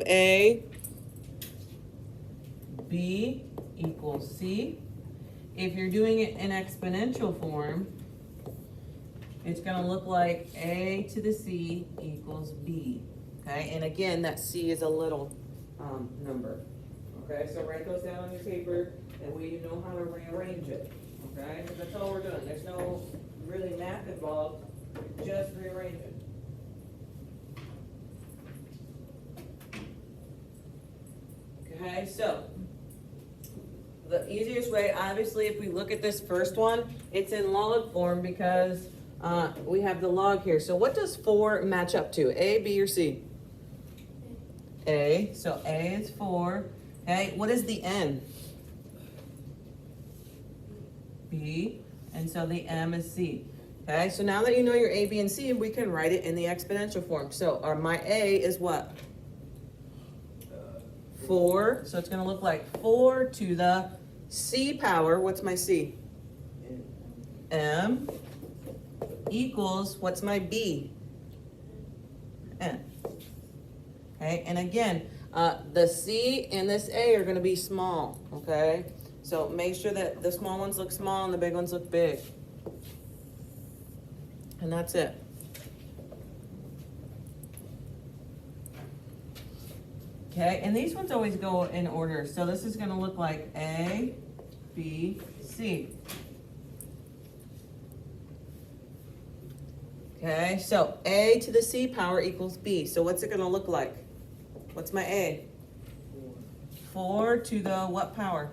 A, B equals C. If you're doing it in exponential form, it's going to look like A to the C equals B. Okay, and again, that C is a little number. Okay, so write those down on your paper, and we know how to rearrange it. Okay, so that's all we're doing. There's no really math involved, just rearrange it. Okay, so the easiest way, obviously, if we look at this first one, it's in log form because we have the log here. So what does 4 match up to? A, B, or C? A. So A is 4. Okay, what is the N? B. And so the M is C. Okay, so now that you know your A, B, and C, we can write it in the exponential form. So my A is what? 4. So it's going to look like 4 to the C power. What's my C? M equals, what's my B? N. Okay, and again, the C and this A are going to be small, okay? So make sure that the small ones look small and the big ones look big. And that's it. Okay, and these ones always go in order. So this is going to look like A, B, C. Okay, so A to the C power equals B. So what's it going to look like? What's my A? 4 to the what power?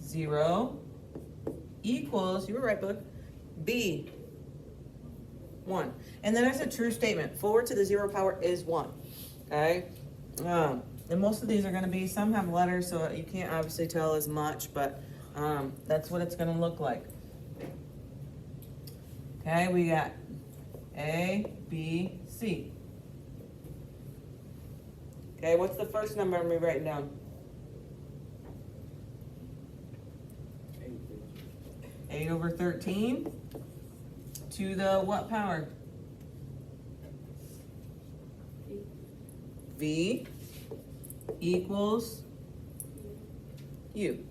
0 equals, you were right, Book, B, 1. And then that's a true statement. 4 to the 0 power is 1. Okay? And most of these are going to be, some have letters, so you can't obviously tell as much, but that's what it's going to look like. Okay, we got A, B, C. Okay, what's the first number I'm going to be writing down? 8 over 13 to the what power? V equals U.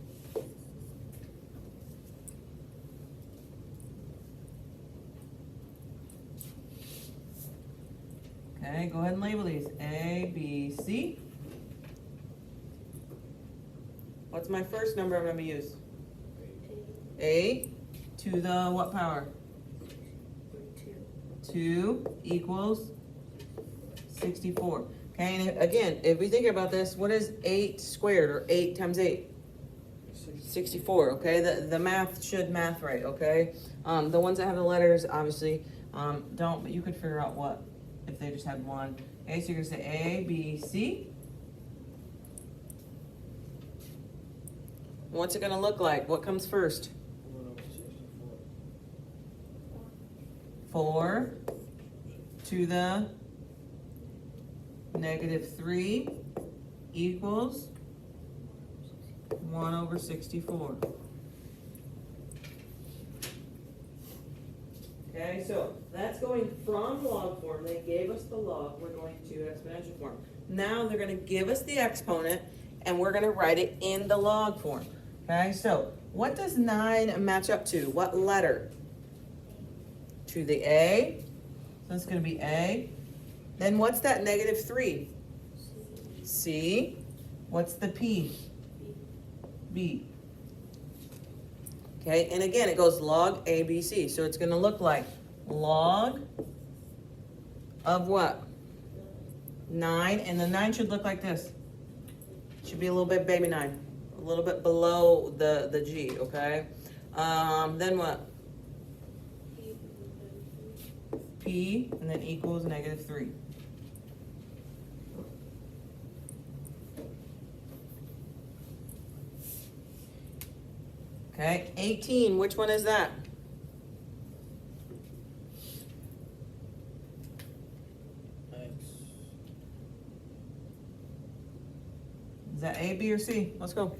Okay, go ahead and label these. A, B, C. What's my first number I'm going to use? 8 to the what power? 2 equals 64. Okay, and again, if we think about this, what is 8 squared, or 8 times 8? 64, okay? The math should math right, okay? The ones that have the letters, obviously, don't, but you could figure out what if they just had one. Okay, so you're going to say A, B, C. What's it going to look like? What comes first? 4 to the -3 equals 1 over 64. Okay, so that's going from log form. They gave us the log. We're going to exponential form. Now they're going to give us the exponent, and we're going to write it in the log form. Okay, so what does 9 match up to? What letter? To the A. So it's going to be A. Then what's that -3? C. What's the P? B. Okay, and again, it goes log A, B, C. So it's going to look like log of what? 9. And the 9 should look like this. It should be a little bit baby 9. A little bit below the G, okay? Then what? P, and then equals -3. Okay, 18, which one is that? Is that A, B, or C? Let's go.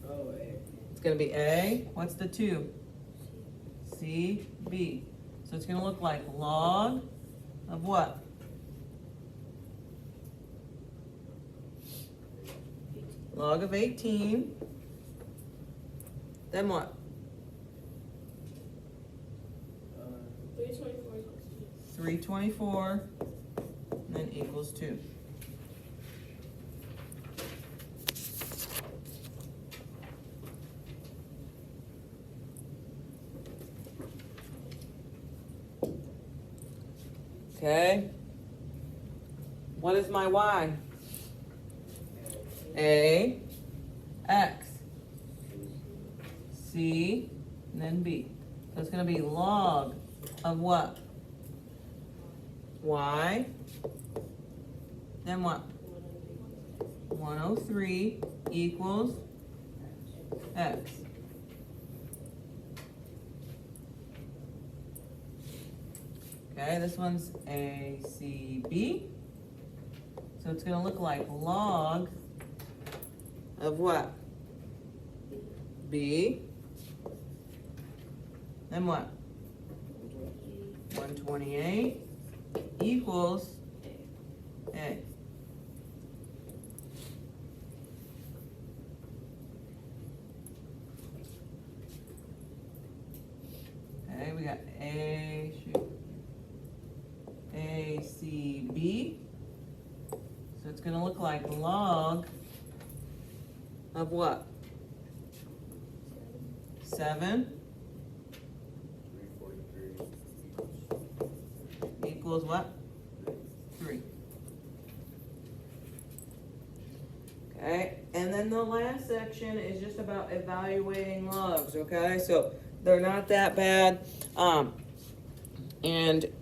Oh, A. It's going to be A. What's the 2? C, B. So it's going to look like log of what? log of 18. Then what? 324, and then equals 2. Okay. What is my y? A, x, c, and then b. So it's going to be log of what? Y. Then what? 103 equals x. Okay, this one's A, C, B. So it's going to look like log of what? B. Then what? 128 equals A. Okay, we got A, A, C, B. So it's going to look like log of what? 7 equals what? 3. Okay, and then the last section is just about evaluating logs, okay? So they're not that bad. And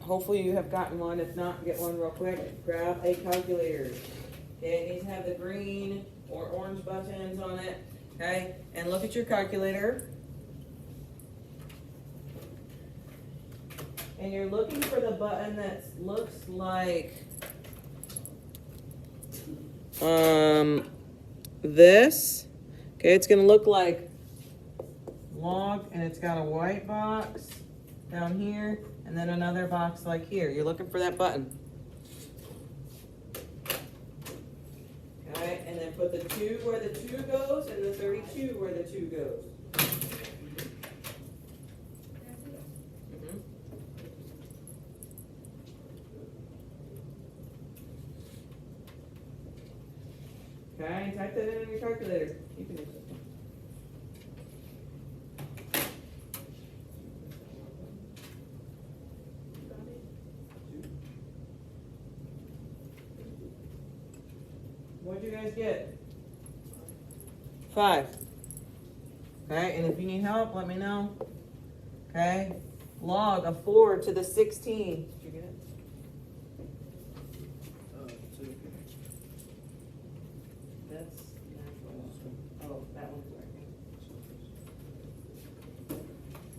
hopefully you have gotten one. If not, get one real quick. Grab a calculator. Okay, it needs to have the green or orange buttons on it. Okay, and look at your calculator. And you're looking for the button that looks like this. Okay, it's gonna look like log, and it's got a white box down here, and then another box like here. You're looking for that button. Okay, and then put the 2 where the 2 goes, and the 32 where the 2 goes. Okay, and type that in your calculator. You can do it. What'd you guys get? 5. Okay, and if you need help, let me know. Okay, log of 4 to the 16. Did you get it? That's natural. Oh, that one's working.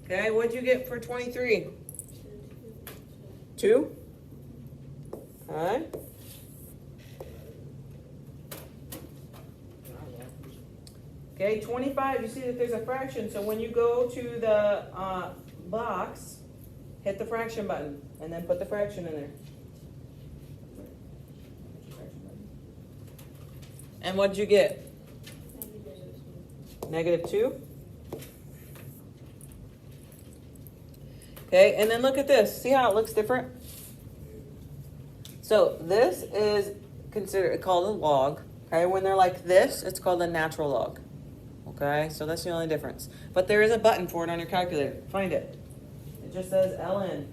Okay, what'd you get for 23? 2? Alright. Okay, 25, you see that there's a fraction, so when you go to the box, hit the fraction button, and then put the fraction in there. And what did you get? -2. Okay, and then look at this. See how it looks different? So this is called a log. Okay, when they're like this, it's called a natural log. Okay, so that's the only difference. But there is a button for it on your calculator. Find it. It just says LN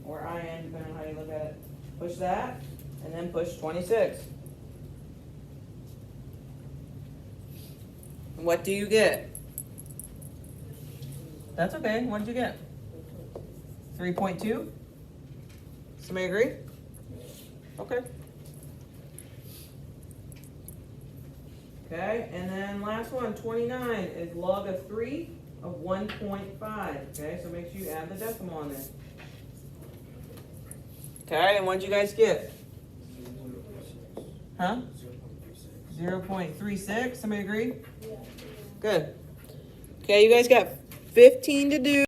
or IN, depending on how you look at it. Push that, and then push 26. What do you get? That's okay. What did you get? 3.2? Somebody agree? Okay. Okay, and then last one, 29, is log of 3 of 1.5. Okay, so make sure you add the decimal on there. Okay, and what did you guys get? Huh? 0.36. Somebody agree? Yeah. Good. Okay, you guys got 15 to do.